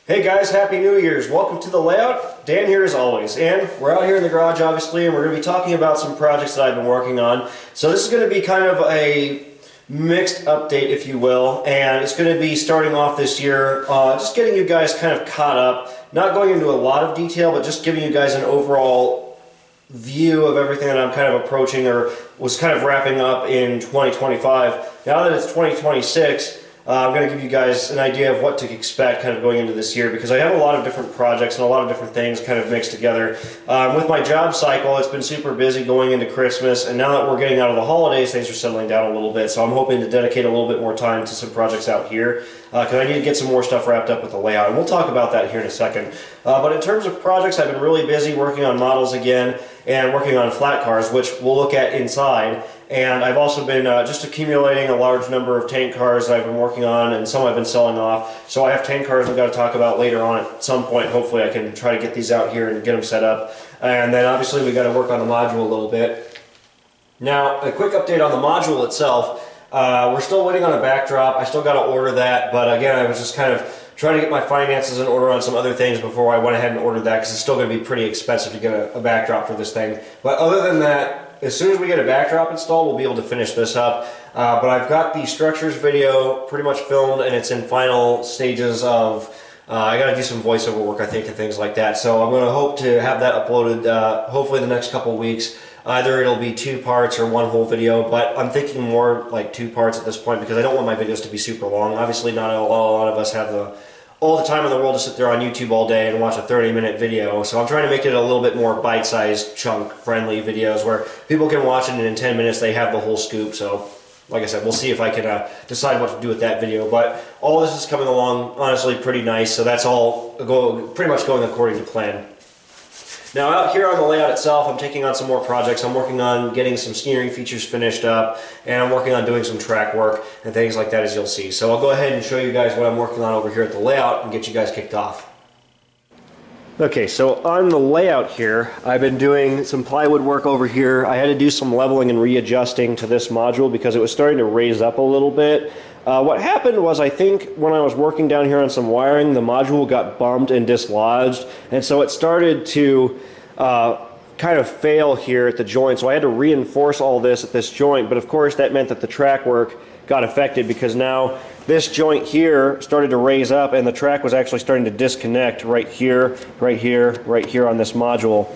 Hey guys, Happy New Year's. Welcome to The Layout. Dan here as always. And we're out here in the garage obviously, and we're going to be talking about some projects that I've been working on. So this is going to be kind of a mixed update, if you will, and it's going to be starting off this year, just getting you guys kind of caught up, not going into a lot of detail, but just giving you guys an overall view of everything that I'm kind of approaching or was kind of wrapping up in 2025. Now that it's 2026, I'm going to give you guys an idea of what to expect kind of going into this year, because I have a lot of different projects and a lot of different things kind of mixed together. With my job cycle, it's been super busy going into Christmas, and now that we're getting out of the holidays, things are settling down a little bit, so I'm hoping to dedicate a little bit more time to some projects out here, because I need to get some more stuff wrapped up with the layout, and we'll talk about that here in a second. But in terms of projects, I've been really busy working on models again, and working on flat cars, which we'll look at inside. And I've also been just accumulating a large number of tank cars that I've been working on, and some I've been selling off. So I have tank cars we've got to talk about later on at some point. Hopefully I can try to get these out here and get them set up. And then obviously we got to work on the module a little bit. Now, a quick update on the module itself. We're still waiting on a backdrop. I still got to order that, but again, I was just kind of trying to get my finances in order on some other things before I went ahead and ordered that, because it's still going to be pretty expensive to get a backdrop for this thing. But other than that, as soon as we get a backdrop installed, we'll be able to finish this up. But I've got the structures video pretty much filmed, and it's in final stages of, I got to do some voiceover work, I think, and things like that. So I'm going to hope to have that uploaded hopefully the next couple of weeks. Either it'll be 2 parts or 1 whole video, but I'm thinking more like 2 parts at this point, because I don't want my videos to be super long. Obviously, not a lot of us have all the time in the world to sit there on YouTube all day and watch a 30-minute video, so I'm trying to make it a little bit more bite-sized, chunk-friendly videos where people can watch it, and in 10 minutes they have the whole scoop. So, like I said, we'll see if I can decide what to do with that video, but all this is coming along, honestly, pretty nice, so that's all pretty much going according to plan. Now out here on the layout itself, I'm taking on some more projects. I'm working on getting some steering features finished up, and I'm working on doing some track work and things like that, as you'll see. So I'll go ahead and show you guys what I'm working on over here at the layout and get you guys kicked off. Okay, so on the layout here, I've been doing some plywood work over here. I had to do some leveling and readjusting to this module because it was starting to raise up a little bit. What happened was, I think when I was working down here on some wiring, the module got bumped and dislodged, and so it started to kind of fail here at the joint. So I had to reinforce all this at this joint, but of course that meant that the track work got affected, because now this joint here started to raise up, and the track was actually starting to disconnect right here, right here, right here on this module.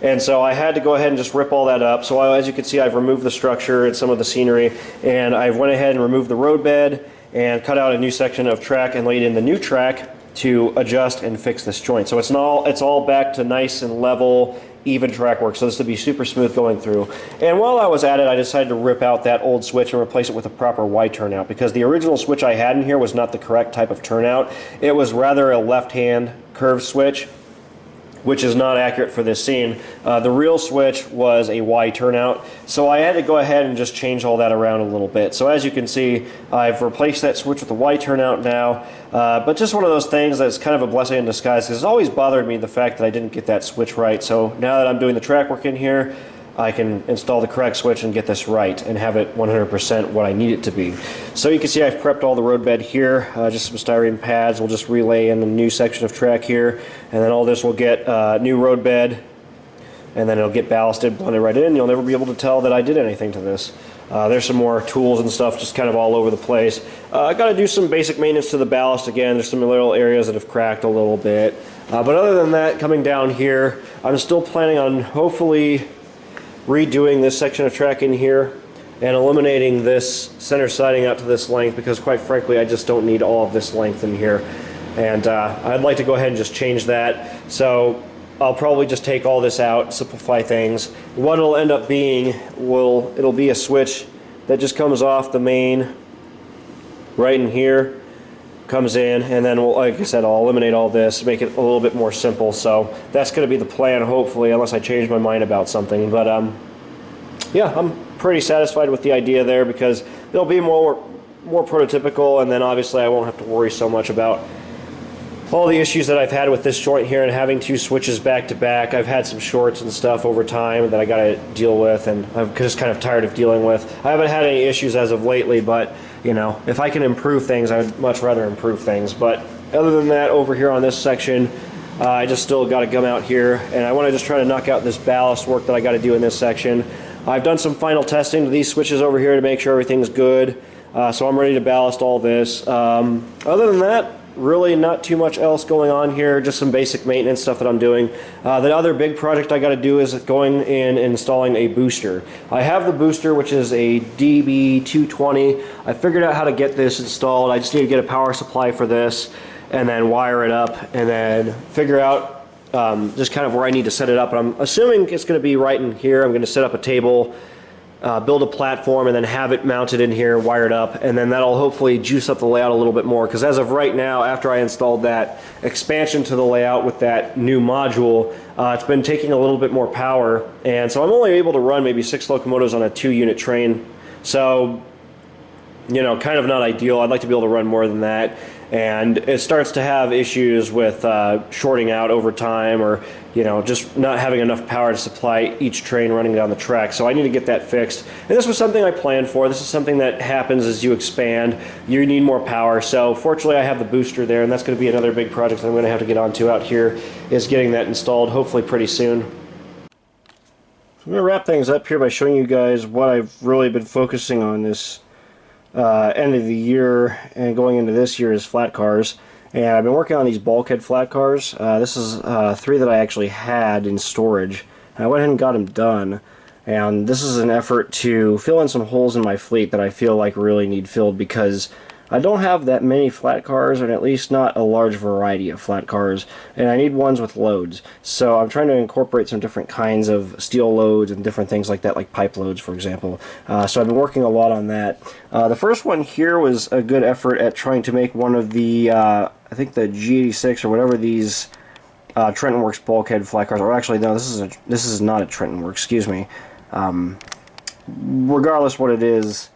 And so I had to go ahead and just rip all that up. So as you can see, I've removed the structure and some of the scenery, and I went ahead and removed the road bed and cut out a new section of track and laid in the new track to adjust and fix this joint. So it's all back to nice and level, even track work. So this will be super smooth going through. And while I was at it, I decided to rip out that old switch and replace it with a proper Y turnout, because the original switch I had in here was not the correct type of turnout. It was rather a left-hand curved switch, which is not accurate for this scene. The real switch was a Y turnout, so I had to go ahead and just change all that around a little bit. So as you can see, I've replaced that switch with a Y turnout now, but just one of those things that's kind of a blessing in disguise, because it's always bothered me the fact that I didn't get that switch right. So now that I'm doing the track work in here, I can install the correct switch and get this right and have it 100% what I need it to be. So you can see I've prepped all the road bed here, just some styrene pads. We'll just relay in a new section of track here, and then all this will get new road bed, and then it'll get ballasted, blended right in. You'll never be able to tell that I did anything to this. There's some more tools and stuff just kind of all over the place. I got to do some basic maintenance to the ballast again. There's some little areas that have cracked a little bit. But other than that, coming down here, I'm still planning on hopefully redoing this section of track in here and eliminating this center siding out to this length, because quite frankly I just don't need all of this length in here, and I'd like to go ahead and just change that. So I'll probably just take all this out, simplify things. What it'll end up being, it'll be a switch that just comes off the main right in here, comes in, and then like I said, I'll eliminate all this, make it a little bit more simple. So that's going to be the plan, hopefully, unless I change my mind about something. But yeah, I'm pretty satisfied with the idea there, because it'll be more prototypical, and then obviously I won't have to worry so much about all the issues that I've had with this joint here and having 2 switches back to back. I've had some shorts and stuff over time that I got to deal with, and I'm just kind of tired of dealing with. I haven't had any issues as of lately, but you know, if I can improve things, I would much rather improve things. But Other than that, over here on this section, I just still got to gum out here, and I want to just try to knock out this ballast work that I got to do in this section. I've done some final testing to these switches over here to make sure everything's good, so I'm ready to ballast all this. Other than that, really not too much else going on here, just some basic maintenance stuff that I'm doing. The other big project I got to do is going in and installing a booster. I have the booster, which is a DB220. I figured out how to get this installed. I just need to get a power supply for this and then wire it up and then figure out just kind of where I need to set it up. And I'm assuming it's going to be right in here. I'm going to set up a table, build a platform, and then have it mounted in here, wired up, and then that'll hopefully juice up the layout a little bit more, because as of right now, after I installed that expansion to the layout with that new module, it's been taking a little bit more power, and so I'm only able to run maybe 6 locomotives on a 2-unit train. So, you know, kind of not ideal. I'd like to be able to run more than that, and it starts to have issues with shorting out over time, or you know, just not having enough power to supply each train running down the track. So I need to get that fixed. And this was something I planned for. This is something that happens as you expand. You need more power. So fortunately I have the booster there, and that's going to be another big project that I'm going to have to get onto out here, is getting that installed hopefully pretty soon. So I'm going to wrap things up here by showing you guys what I've really been focusing on this end of the year and going into this year is flat cars. And I've been working on these bulkhead flat cars. This is 3 that I actually had in storage. And I went ahead and got them done. And this is an effort to fill in some holes in my fleet that I feel like really need filled, because I don't have that many flat cars, and at least not a large variety of flat cars, and I need ones with loads. So I'm trying to incorporate some different kinds of steel loads and different things like that, like pipe loads, for example. So I've been working a lot on that. The first one here was a good effort at trying to make one of the, I think the G86 or whatever these Trenton Works bulkhead flat cars, or actually no, this is not a Trenton Works, excuse me. Regardless what it is,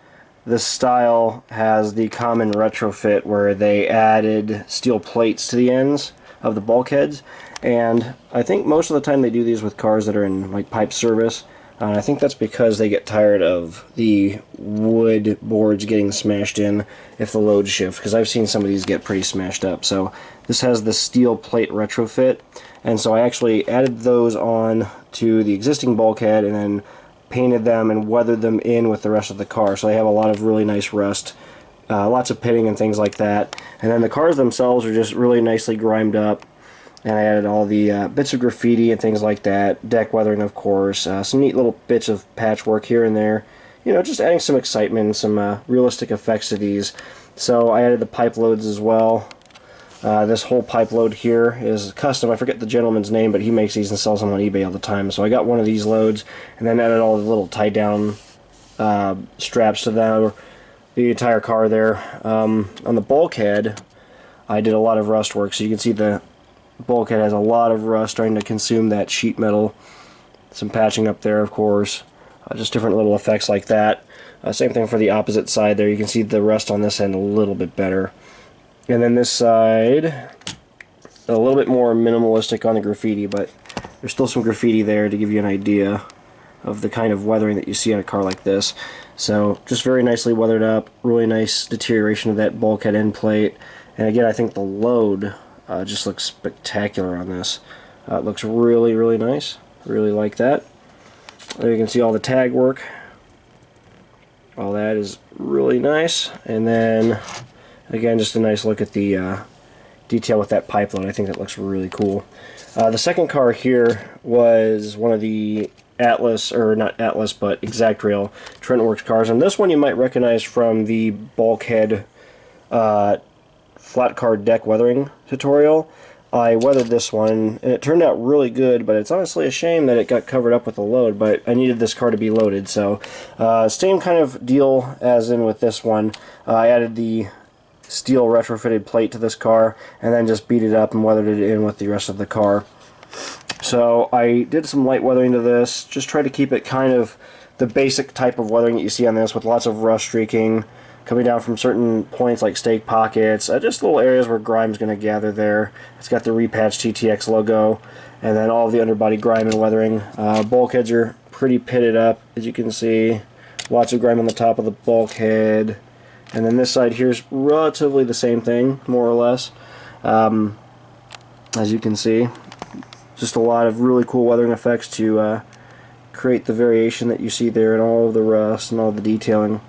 this style has the common retrofit where they added steel plates to the ends of the bulkheads, and I think most of the time they do these with cars that are in like pipe service. I think that's because they get tired of the wood boards getting smashed in if the loads shift, because I've seen some of these get pretty smashed up. So this has the steel plate retrofit, and so I actually added those on to the existing bulkhead and then painted them and weathered them in with the rest of the car. So they have a lot of really nice rust, lots of pitting and things like that. And then the cars themselves are just really nicely grimed up. And I added all the bits of graffiti and things like that, deck weathering of course, some neat little bits of patchwork here and there. You know, just adding some excitement, some realistic effects to these. So I added the pipe loads as well. This whole pipe load here is custom. I forget the gentleman's name, but he makes these and sells them on eBay all the time. So I got one of these loads and then added all the little tie-down straps to them, the entire car there. On the bulkhead, I did a lot of rust work, so you can see the bulkhead has a lot of rust starting to consume that sheet metal. Some patching up there, of course. Just different little effects like that. Same thing for the opposite side there. You can see the rust on this end a little bit better. And then this side, a little bit more minimalistic on the graffiti, but there's still some graffiti there to give you an idea of the kind of weathering that you see on a car like this. So just very nicely weathered up, really nice deterioration of that bulkhead end plate. And again, I think the load just looks spectacular on this. It looks really, really nice. Really like that. There you can see all the tag work. All that is really nice. And then again, just a nice look at the detail with that pipe load. I think that looks really cool. The second car here was one of the Atlas, or not Atlas, but Exact Rail Trenton Works cars. And this one you might recognize from the bulkhead flat car deck weathering tutorial. I weathered this one, and it turned out really good, but it's honestly a shame that it got covered up with the load, but I needed this car to be loaded. So same kind of deal as in with this one. I added the steel retrofitted plate to this car and then just beat it up and weathered it in with the rest of the car. So I did some light weathering to this, just try to keep it kind of the basic type of weathering that you see on this, with lots of rust streaking coming down from certain points like stake pockets, just little areas where grime's going to gather there. It's got the repatched TTX logo, and then all of the underbody grime and weathering. Bulkheads are pretty pitted up, as you can see. Lots of grime on the top of the bulkhead. And then this side here is relatively the same thing, more or less. As you can see, just a lot of really cool weathering effects to create the variation that you see there and all of the rust and all the detailing.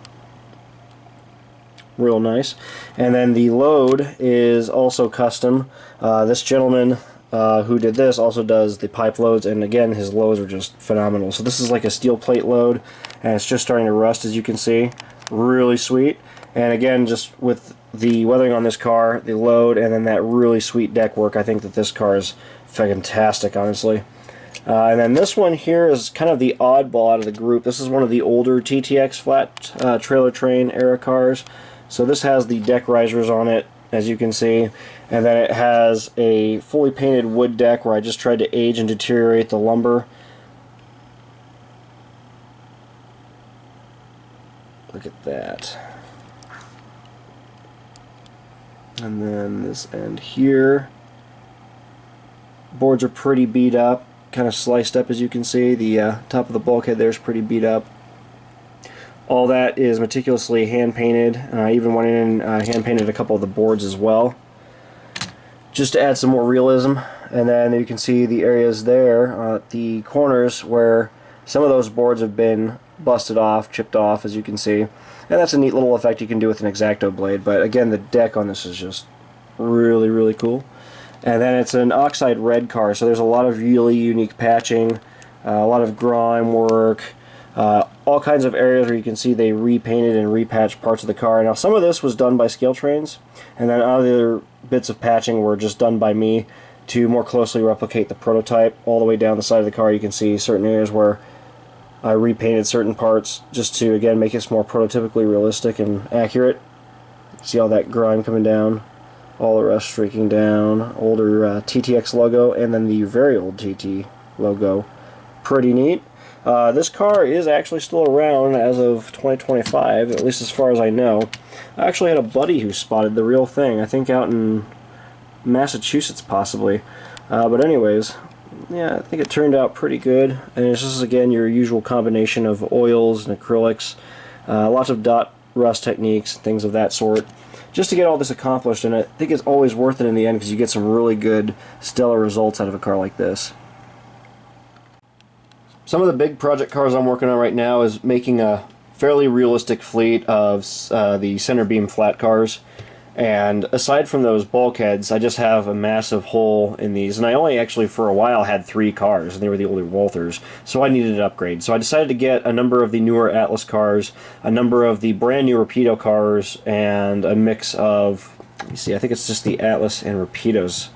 Real nice. And then the load is also custom. This gentleman who did this also does the pipe loads, and again his loads are just phenomenal. So this is like a steel plate load, and it's just starting to rust, as you can see. Really sweet. And again, just with the weathering on this car, the load, and then that really sweet deck work, I think that this car is fantastic, honestly. And then this one here is kind of the oddball out of the group. This is one of the older TTX flat trailer train era cars. So this has the deck risers on it, as you can see, and then it has a fully painted wood deck where I just tried to age and deteriorate the lumber. Look at that. And then this end here, boards are pretty beat up, kind of sliced up, as you can see. The top of the bulkhead there is pretty beat up. All that is meticulously hand painted. I even went in and hand painted a couple of the boards as well, just to add some more realism. And then you can see the areas there, the corners where some of those boards have been busted off, chipped off, as you can see. And that's a neat little effect you can do with an X-Acto blade. But again, the deck on this is just really, really cool. And then it's an oxide red car, so there's a lot of really unique patching, a lot of grime work, all kinds of areas where you can see they repainted and repatched parts of the car. Now some of this was done by Scale Trains, and then other bits of patching were just done by me to more closely replicate the prototype. All the way down the side of the car you can see certain areas where I repainted certain parts just to, again, make it more prototypically realistic and accurate. See all that grime coming down, all the rust streaking down, older TTX logo, and then the very old TT logo. Pretty neat. This car is actually still around as of 2025, at least as far as I know. I actually had a buddy who spotted the real thing, I think out in Massachusetts possibly. But anyways, yeah, I think it turned out pretty good. And this is, again, your usual combination of oils and acrylics, lots of dot rust techniques, things of that sort, just to get all this accomplished. And I think it's always worth it in the end because you get some really good, stellar results out of a car like this. Some of the big project cars I'm working on right now is making a fairly realistic fleet of the center beam flat cars. And aside from those bulkheads, I just have a massive hole in these. And I only actually, for a while, had 3 cars, and they were the older Walthers, so I needed an upgrade. So I decided to get a number of the newer Atlas cars, a number of the brand new Rapido cars, and a mix of, let me see, I think it's just the Atlas and Rapidos.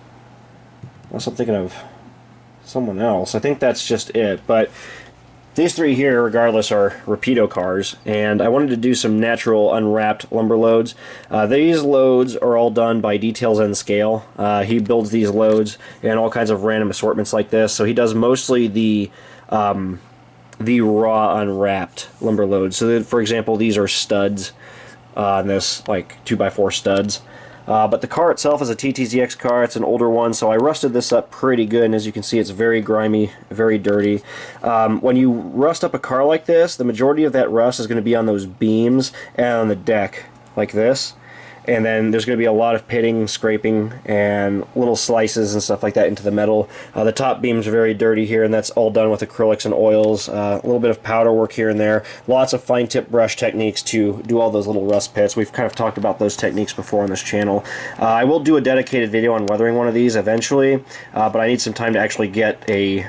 Unless I'm thinking of someone else. I think that's just it. But these 3 here, regardless, are Rapido cars, and I wanted to do some natural unwrapped lumber loads. These loads are all done by Details and Scale. He builds these loads in all kinds of random assortments like this, so he does mostly the raw unwrapped lumber loads. So, for example, these are studs on this, like 2x4 studs. But the car itself is a TTZX car. It's an older one, so I rusted this up pretty good, and as you can see, it's very grimy, very dirty. When you rust up a car like this, the majority of that rust is going to be on those beams and on the deck, like this. And then there's going to be a lot of pitting, scraping, and little slices and stuff like that into the metal. The top beam's very dirty here, and that's all done with acrylics and oils. A little bit of powder work here and there. Lots of fine tip brush techniques to do all those little rust pits. We've kind of talked about those techniques before on this channel. I will do a dedicated video on weathering one of these eventually, but I need some time to actually get a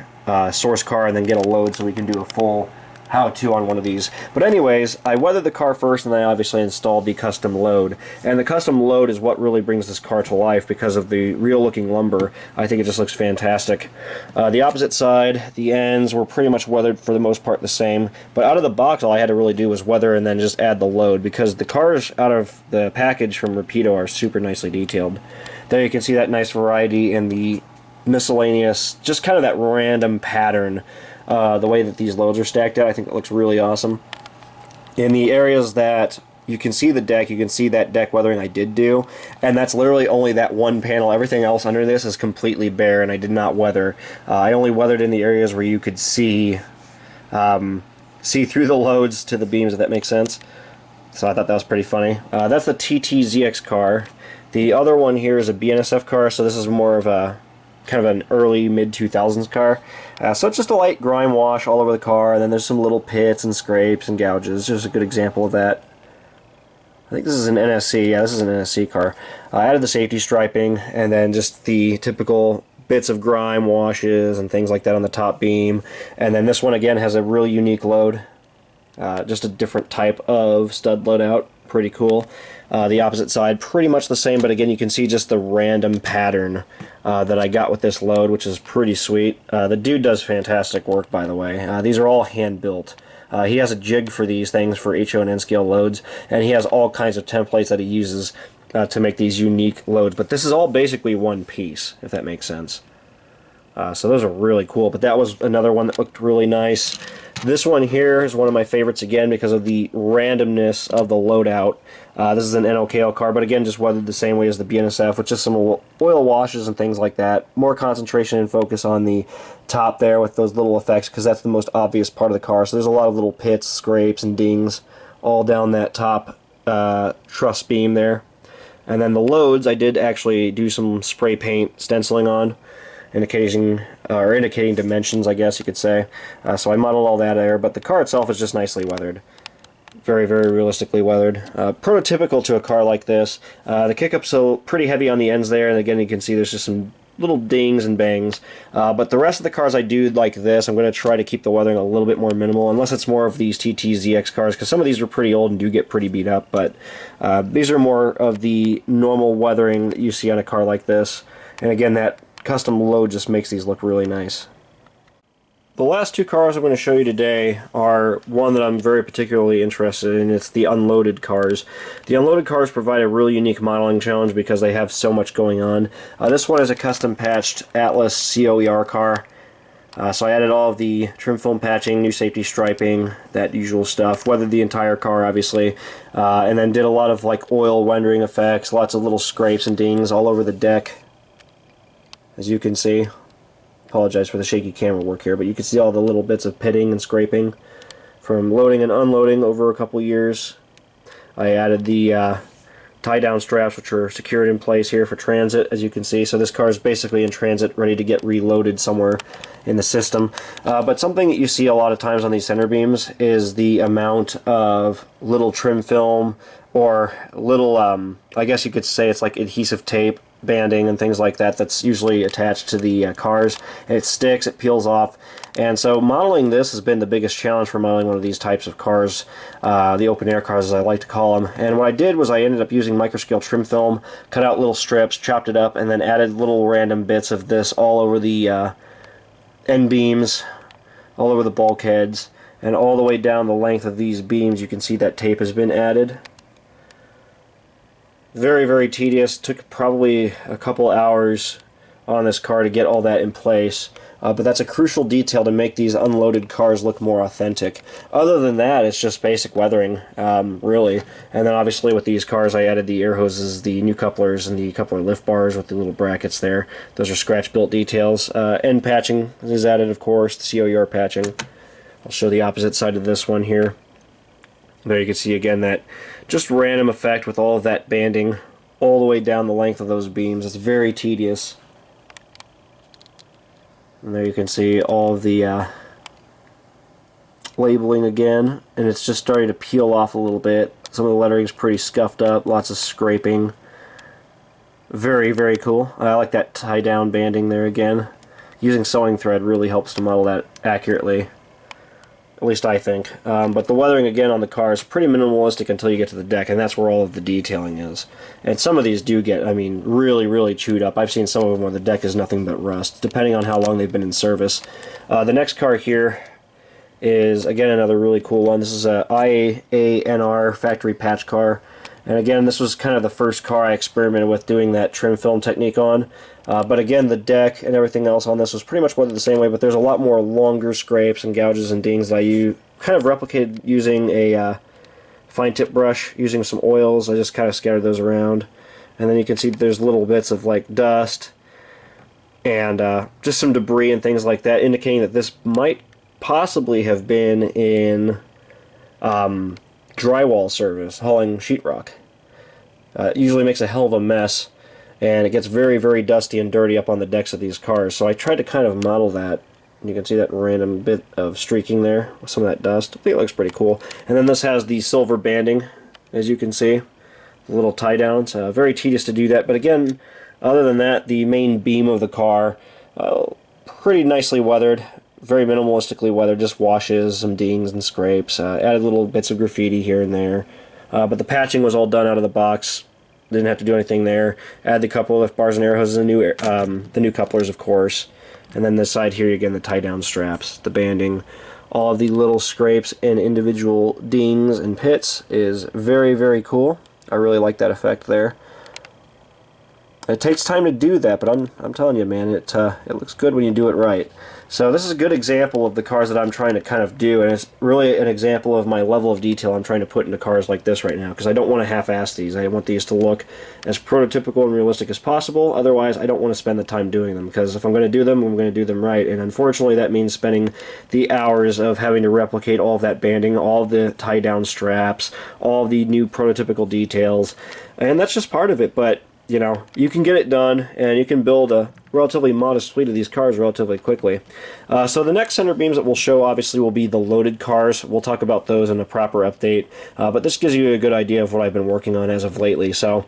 source car and then get a load so we can do a full how-to on one of these. But anyways, I weathered the car first, and then I obviously installed the custom load. And the custom load is what really brings this car to life because of the real-looking lumber. I think it just looks fantastic. The opposite side, the ends were pretty much weathered for the most part the same. But out of the box, all I had to really do was weather and then just add the load, because the cars out of the package from Rapido are super nicely detailed. There you can see that nice variety in the miscellaneous, just kind of that random pattern. The way that these loads are stacked out, I think it looks really awesome. In the areas that you can see the deck, you can see that deck weathering I did do, and that's literally only that one panel. Everything else under this is completely bare, and I did not weather. I only weathered in the areas where you could see through the loads to the beams, if that makes sense. So I thought that was pretty funny. That's the TTZX car. The other one here is a BNSF car, so this is more of a kind of an early mid-2000s car. So it's just a light grime wash all over the car, and then there's some little pits and scrapes and gouges. Just a good example of that. I think this is an NSC. Yeah, this is an NSC car. I added the safety striping, and then just the typical bits of grime washes and things like that on the top beam. And then this one again has a really unique load. Just a different type of stud loadout. Pretty cool. The opposite side, pretty much the same, but again you can see just the random pattern that I got with this load, which is pretty sweet. The dude does fantastic work, by the way. These are all hand built. He has a jig for these things for HO and N scale loads, and he has all kinds of templates that he uses to make these unique loads. But this is all basically one piece, if that makes sense. So those are really cool, but that was another one that looked really nice. This one here is one of my favorites again because of the randomness of the loadout. This is an NOKL car, but again just weathered the same way as the BNSF, with just some oil washes and things like that. More concentration and focus on the top there with those little effects, because that's the most obvious part of the car. So there's a lot of little pits, scrapes, and dings all down that top truss beam there. And then the loads, I did actually do some spray paint stenciling on, indicating dimensions, I guess you could say. So I modeled all that there, but the car itself is just nicely weathered. Very, very realistically weathered. Prototypical to a car like this. The kickup's pretty heavy on the ends there, and again you can see there's just some little dings and bangs. But the rest of the cars I do like this. I'm going to try to keep the weathering a little bit more minimal, unless it's more of these TTZX cars, because some of these are pretty old and do get pretty beat up, but these are more of the normal weathering that you see on a car like this. And again, that custom load just makes these look really nice. The last two cars I'm going to show you today are one that I'm very particularly interested in. It's the unloaded cars. The unloaded cars provide a really unique modeling challenge because they have so much going on. This one is a custom patched Atlas COER car. So I added all of the trim film patching, new safety striping, that usual stuff. Weathered the entire car, obviously, and then did a lot of like oil rendering effects, lots of little scrapes and dings all over the deck, as you can see. Apologize for the shaky camera work here, but you can see all the little bits of pitting and scraping from loading and unloading over a couple years. I added the tie-down straps, which are secured in place here for transit, as you can see. So this car is basically in transit, ready to get reloaded somewhere in the system. But something that you see a lot of times on these center beams is the amount of little trim film or little, I guess you could say it's like adhesive tape, banding and things like that that's usually attached to the cars, and it sticks, it peels off. And so modeling this has been the biggest challenge for modeling one of these types of cars, the open air cars as I like to call them. And what I did was I ended up using microscale trim film, cut out little strips, chopped it up, and then added little random bits of this all over the end beams, all over the bulkheads, and all the way down the length of these beams. You can see that tape has been added. Very, very tedious. Took probably a couple hours on this car to get all that in place. But that's a crucial detail to make these unloaded cars look more authentic. Other than that, it's just basic weathering, really. And then obviously with these cars, I added the air hoses, the new couplers, and the coupler lift bars with the little brackets there. Those are scratch-built details. End patching is added, of course, the COER patching. I'll show the opposite side of this one here. There you can see again that just random effect with all of that banding all the way down the length of those beams. It's very tedious. And there you can see all of the labeling again, and it's just starting to peel off a little bit. Some of the lettering's pretty scuffed up, lots of scraping. Very, very cool. I like that tie-down banding there again. Using sewing thread really helps to model that accurately. At least I think. But the weathering again on the car is pretty minimalistic until you get to the deck, and that's where all of the detailing is. And some of these do get, I mean, really, really chewed up. I've seen some of them where the deck is nothing but rust, depending on how long they've been in service. The next car here is, again, another really cool one. This is a IANR factory patch car. And again, this was kind of the first car I experimented with doing that trim film technique on. But again, the deck and everything else on this was pretty much weathered the same way, but there's a lot more longer scrapes and gouges and dings that I kind of replicated using a fine tip brush, using some oils. I just kind of scattered those around. And then you can see there's little bits of like dust and just some debris and things like that, indicating that this might possibly have been in drywall service, hauling sheetrock. It usually makes a hell of a mess, and it gets very, very dusty and dirty up on the decks of these cars. So I tried to kind of model that. You can see that random bit of streaking there with some of that dust. I think it looks pretty cool. And then this has the silver banding, as you can see. Little tie downs. Very tedious to do that, but again, other than that, the main beam of the car, pretty nicely weathered, very minimalistically weathered, just washes, some dings and scrapes, added little bits of graffiti here and there, but the patching was all done out of the box. Didn't have to do anything there. Add the couple of lift bars and air hoses, the new couplers, of course, and then this side here again, the tie down straps, the banding. All of the little scrapes and individual dings and pits is very, very cool. I really like that effect there. It takes time to do that, but I'm telling you, man, it looks good when you do it right. So this is a good example of the cars that I'm trying to kind of do, and it's really an example of my level of detail I'm trying to put into cars like this right now, because I don't want to half-ass these. I want these to look as prototypical and realistic as possible. Otherwise, I don't want to spend the time doing them, because if I'm going to do them, I'm going to do them right. And unfortunately, that means spending the hours of having to replicate all of that banding, all of the tie-down straps, all of the new prototypical details, and that's just part of it. But you know, you can get it done, and you can build a relatively modest fleet of these cars relatively quickly. So the next center beams that we'll show, obviously, will be the loaded cars. We'll talk about those in a proper update, but this gives you a good idea of what I've been working on as of lately. So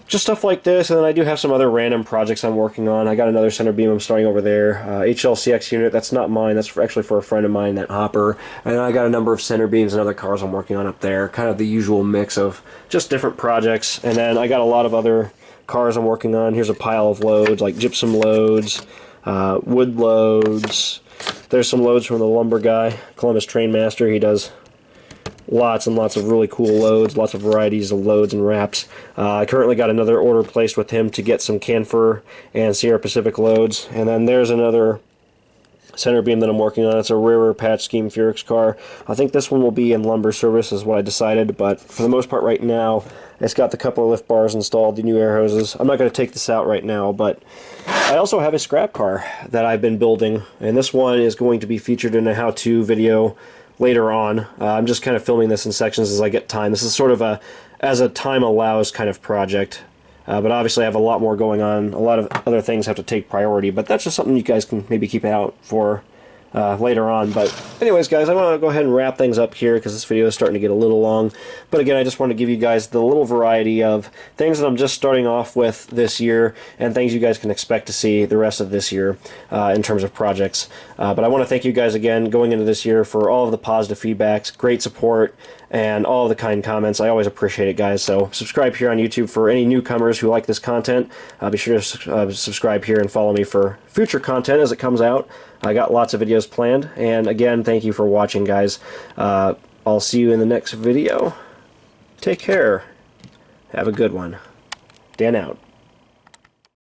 just stuff like this, and then I do have some other random projects I'm working on. I got another center beam I'm starting over there. HLCX unit, that's not mine, that's actually for a friend of mine, that Hopper. And then I got a number of center beams and other cars I'm working on up there. Kind of the usual mix of just different projects. And then I got a lot of other cars I'm working on. Here's a pile of loads, like gypsum loads, wood loads. There's some loads from the lumber guy, Columbus Trainmaster. He does lots and lots of really cool loads, lots of varieties of loads and wraps. I currently got another order placed with him to get some Canfor and Sierra Pacific loads. And then there's another center beam that I'm working on. It's a rarer patch scheme Furex car. I think this one will be in lumber service is what I decided, but for the most part right now, it's got the couple of lift bars installed, the new air hoses. I'm not going to take this out right now, but I also have a scrap car that I've been building, and this one is going to be featured in a how-to video later on. I'm just kind of filming this in sections as I get time. This is sort of a as a time allows kind of project. But obviously I have a lot more going on. A lot of other things have to take priority, but that's just something you guys can maybe keep out for later on. But anyways, guys, I want to go ahead and wrap things up here because this video is starting to get a little long. But again, I just want to give you guys the little variety of things that I'm just starting off with this year and things you guys can expect to see the rest of this year in terms of projects. But I want to thank you guys again going into this year for all of the positive feedbacks, great support, and all of the kind comments. I always appreciate it, guys. So subscribe here on YouTube for any newcomers who like this content. Be sure to subscribe here and follow me for future content as it comes out. I got lots of videos planned. And again, thank you for watching, guys. I'll see you in the next video. Take care. Have a good one. Dan out.